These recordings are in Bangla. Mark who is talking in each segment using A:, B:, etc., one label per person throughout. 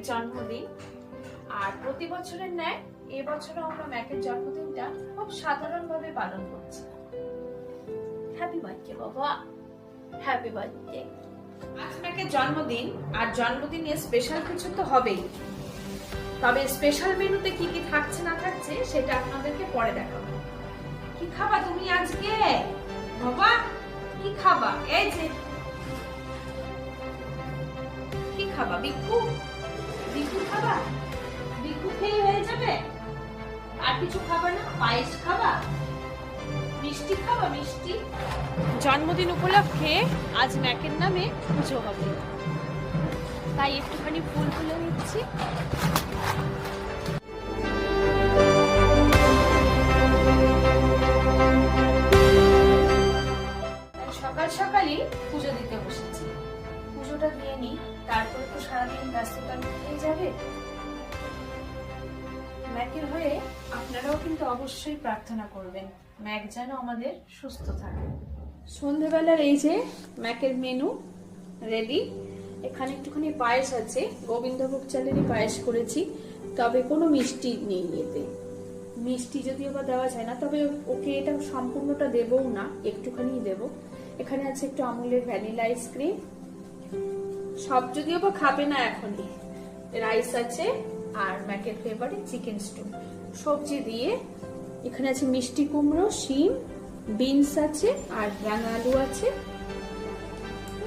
A: জন্মদিন। আর প্রতি বছরের ন্যায় এবছরও আমরা ম্যাকের জন্মদিনটা খুব সাধারণভাবে পালন করছি। হ্যাপি বার্থডে বাবা, হ্যাপি বার্থডে। আজ ম্যাকের জন্মদিন, আর জন্মদিনে স্পেশাল কিছু তো হবেই। তবে স্পেশাল মেনুতে কি কি থাকছে না থাকছে সেটা আপনাদেরকে পরে দেখাবো। কি খাবা তুমি আজকে বাবা? কি খাবা? এই যে কি খাবা? বিক্কু বিক্কু খাবা? বিক্কু খেয়ে হয়ে যাবে? আর কিছু খাবা না? পায়েস খাবা? মিষ্টি খাবা? মিষ্টি? জন্মদিন উপলক্ষে আজ ম্যাকের নামে পুজো হবে, তাই একটুখানি ফুল তুলে নিচ্ছি। সকাল সকালই পুজো দিতে বসেছি। পুজোটা দিয়ে নিই, তারপরে তো সারাদিন ব্যস্ততার মধ্যেই যাবে। ম্যাকের হয়ে আপনারাও কিন্তু অবশ্যই প্রার্থনা করবেন ম্যাক যেন আমাদের সুস্থ থাকে। সন্ধ্যেবেলার এই যে ম্যাকের মেনু রেডি। এখানে একটুখানি পায়েস আছে, গোবিন্দভোগ চালেরই পায়েস করেছি, তবে কোনো মিষ্টি নেই এতে। মিষ্টি যদিও বা দেওয়া যায় না, তবে ওকে এটা সম্পূর্ণটা দেবও না, একটুখানি দেব। এখানে আছে একটু আমুলের ভ্যানিলা আইসক্রিম, সব যদিও বা খাবে না এখনই। রাইস আছে আর ম্যাকের ফেভারিট চিকেন স্টু সবজি দিয়ে। এখানে আছে মিষ্টি কুমড়ো, শিম, বিনস আছে আর রাঙা আলু আছে।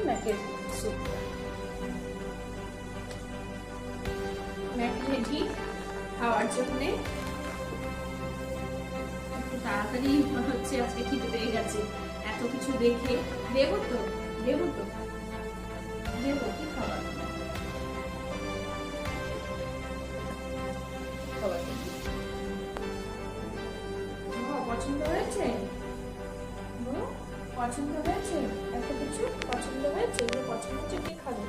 A: ম্যাকের স্যুপ ম্যাক রেডি খাওয়ার জন্য। একটু তাড়াতাড়ি মনে হচ্ছে আজকে খিদে পেয়ে গেছে, এত কিছু দেখে। দেবো তো দেবো তো দেবো। কি খাবার পছন্দ হয়েছে? পছন্দ হয়েছে? এত কিছু পছন্দ হয়েছে? পছন্দ হচ্ছে, কি খাবে?